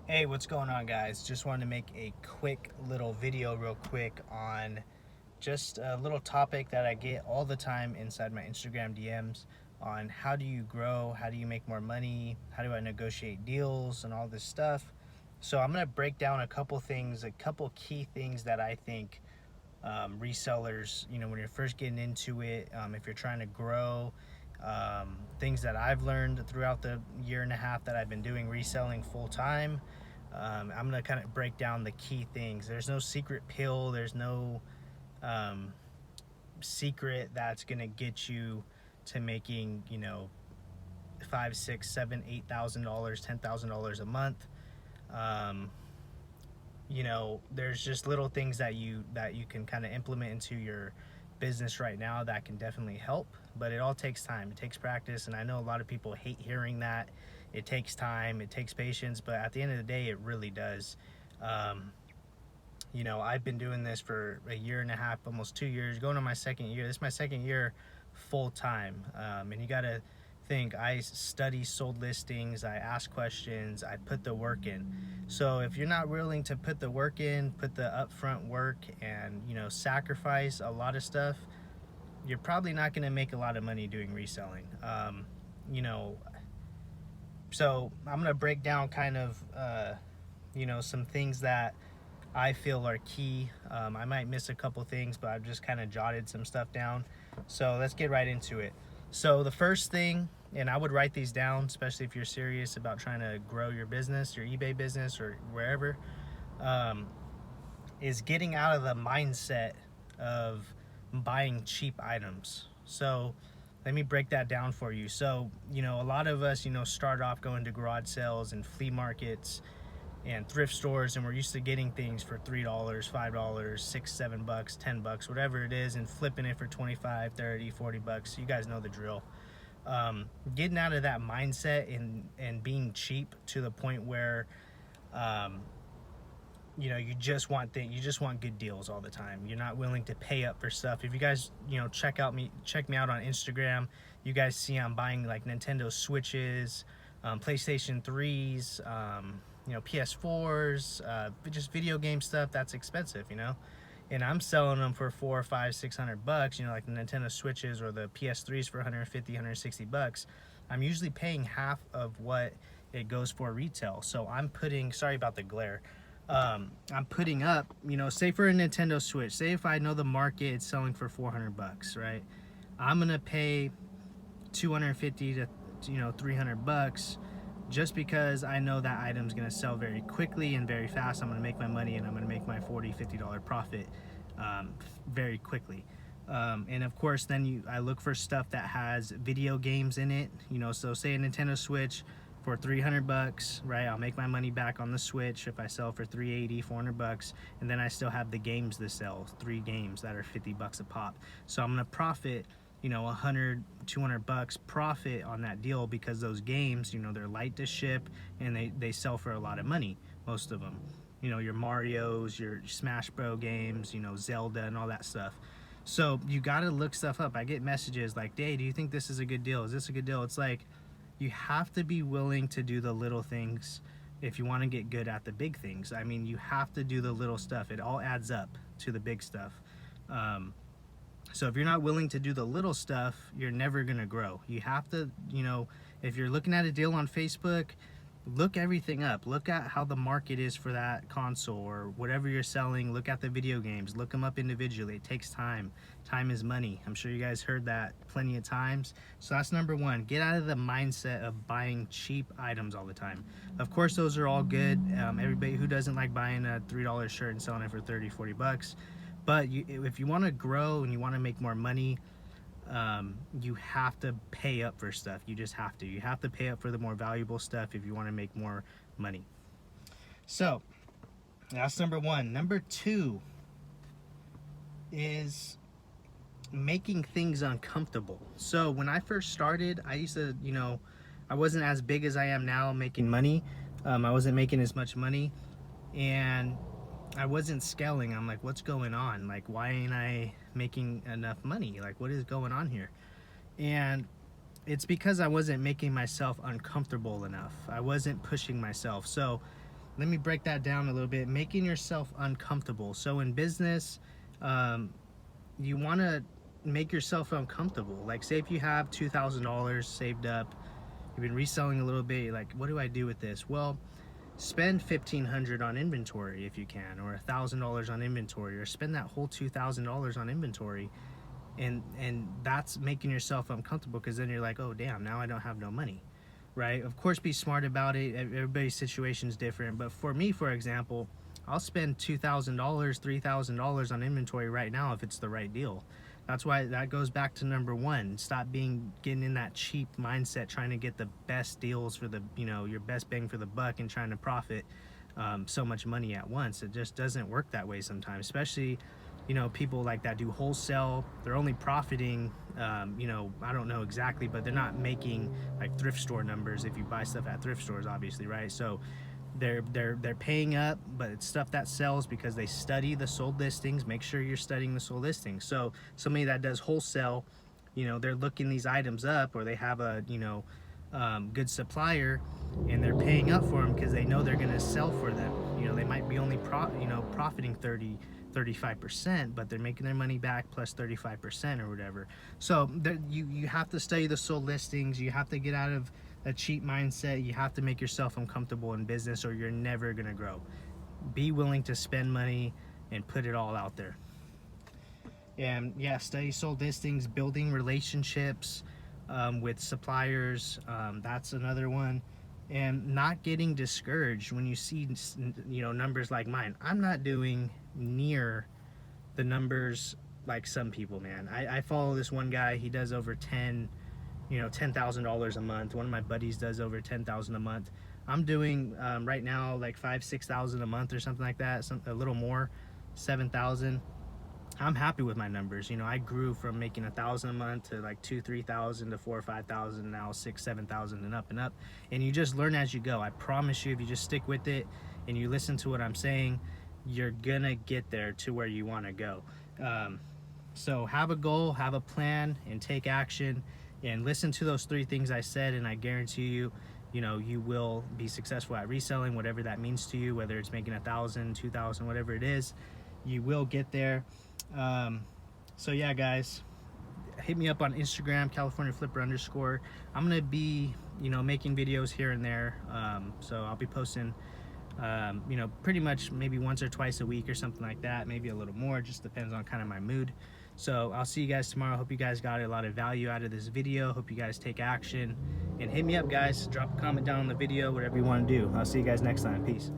Hey, what's going on, guys? Just wanted to make a quick little video real quick on just a little topic that I get all the time inside my Instagram DMs on how do you grow, how do you make more money, how do I negotiate deals and all this stuff. So I'm going to break down a couple things, a couple key things that I think resellers, when you're first getting into it, if you're trying to grow, things that I've learned throughout the year and a half that I've been doing reselling full time. I'm going to kind of break down the key things. There's no secret pill. There's no secret that's going to get you to making, five, six, seven, $8,000, $10,000 a month. There's just little things that you can kind of implement into your business right now that can definitely help, but it all takes time. It takes practice, and I know a lot of people hate hearing that. It takes time, it takes patience, but at the end of the day, it really does. I've been doing this for a year and a half, almost 2 years, going on my second year. This is my second year full time, and you gotta think, I study sold listings, I ask questions, I put the work in. So if you're not willing to put the work in, put the upfront work, and sacrifice a lot of stuff, you're probably not going to make a lot of money doing reselling. So I'm going to break down kind of some things that I feel are key. I might miss a couple things, but I've just kind of jotted some stuff down. So let's get right into it. So the first thing, and I would write these down, especially if you're serious about trying to grow your business, your eBay business, or wherever, is getting out of the mindset of buying cheap items. So let me break that down for you. So, a lot of us, start off going to garage sales and flea markets and thrift stores, and we're used to getting things for $3, $5, $6, $7, $10, whatever it is, and flipping it for 25, 30, 40 bucks. You guys know the drill. Getting out of that mindset and being cheap to the point where you just want good deals all the time. You're not willing to pay up for stuff. If you guys check me out on Instagram, you guys see I'm buying like Nintendo Switches, PlayStation 3s, PS4s, just video game stuff that's expensive, and I'm selling them for $400, $500, $600, like the Nintendo Switches or the PS3s for 150, 160 bucks. I'm usually paying half of what it goes for retail. So I'm putting, sorry about the glare, I'm putting up, say for a Nintendo Switch, say if I know the market is selling for 400 bucks, right? I'm gonna pay 250 to 300 bucks just because I know that item's gonna sell very quickly and very fast. I'm gonna make my money, and I'm gonna make my $40, $50 profit very quickly. And of course, then I look for stuff that has video games in it. So say a Nintendo Switch for 300 bucks, right? I'll make my money back on the Switch if I sell for 380, 400 bucks, and then I still have the games to sell, 3 games that are 50 bucks a pop. So I'm gonna profit 100, 200 bucks profit on that deal, because those games, they're light to ship and they sell for a lot of money, most of them. Your Marios, your Smash Bro games, Zelda and all that stuff. So you gotta look stuff up. I get messages like, hey, do you think this is a good deal? Is this a good deal? It's like, you have to be willing to do the little things if you want to get good at the big things. I mean, you have to do the little stuff. It all adds up to the big stuff. So if you're not willing to do the little stuff, you're never going to grow. You have to, if you're looking at a deal on Facebook, look everything up. Look at how the market is for that console or whatever you're selling. Look at the video games. Look them up individually. It takes time. Time is money. I'm sure you guys heard that plenty of times. So that's number one. Get out of the mindset of buying cheap items all the time. Of course, those are all good. Everybody who doesn't like buying a $3 shirt and selling it for 30, 40 bucks. But if you want to grow and you want to make more money, you have to pay up for stuff. You just have to. You have to pay up for the more valuable stuff if you want to make more money. So that's number one. Number two is making things uncomfortable. So when I first started, I used to, I wasn't as big as I am now making money. I wasn't making as much money, and I wasn't scaling. I'm like, what's going on? Like, why ain't I making enough money? Like, what is going on here? And it's because I wasn't making myself uncomfortable enough. I wasn't pushing myself. So let me break that down a little bit. Making yourself uncomfortable. So in business, you want to make yourself uncomfortable. Like, say if you have $2,000 saved up, you've been reselling a little bit, you're like, what do I do with this? Well, spend $1,500 on inventory if you can, or $1,000 on inventory, or spend that whole $2,000 on inventory, and that's making yourself uncomfortable, because then you're like, oh damn, now I don't have no money, right? Of course, be smart about it. Everybody's situation is different, but for me, for example, I'll spend $2,000, $3,000 on inventory right now if it's the right deal. That's why that goes back to number one. Stop getting in that cheap mindset, trying to get the best deals for the, your best bang for the buck, and trying to profit so much money at once. It just doesn't work that way sometimes, especially, people like that do wholesale. They're only profiting, I don't know exactly, but they're not making like thrift store numbers if you buy stuff at thrift stores, obviously, right? So they're paying up, but it's stuff that sells because they study the sold listings. Make sure you're studying the sold listings. So somebody that does wholesale, they're looking these items up, or they have a good supplier, and they're paying up for them because they know they're going to sell for them. They might be only profiting 35%, but they're making their money back plus 35% or whatever. So you have to study the sold listings. You have to get out of a cheap mindset. You have to make yourself uncomfortable in business, or you're never gonna grow. Be willing to spend money and put it all out there. And yeah, study sold listings, building relationships with suppliers. That's another one. And not getting discouraged when you see numbers like mine. I'm not doing near the numbers like some people, man. I follow this one guy. He does over $10,000 a month. One of my buddies does over $10,000 a month. I'm doing right now like 5,000-6,000 a month or something like that, a little more, 7,000. I'm happy with my numbers. I grew from making 1,000 a month to like 2,000-3,000 to 4,000 or 5,000, now 6,000-7,000 and up and up. And you just learn as you go. I promise you, if you just stick with it and you listen to what I'm saying, you're gonna get there to where you want to go. So have a goal, have a plan, and take action. And listen to those 3 things I said, and I guarantee you, you will be successful at reselling, whatever that means to you, whether it's making 1,000, 2,000, whatever it is, you will get there. So yeah, guys, hit me up on Instagram, CaliforniaFlipper_. I'm gonna be, making videos here and there. So I'll be posting, pretty much maybe once or twice a week or something like that, maybe a little more, just depends on kind of my mood. So I'll see you guys tomorrow. Hope you guys got a lot of value out of this video. Hope you guys take action, and hit me up, guys. Drop a comment down on the video, whatever you want to do. I'll see you guys next time. Peace.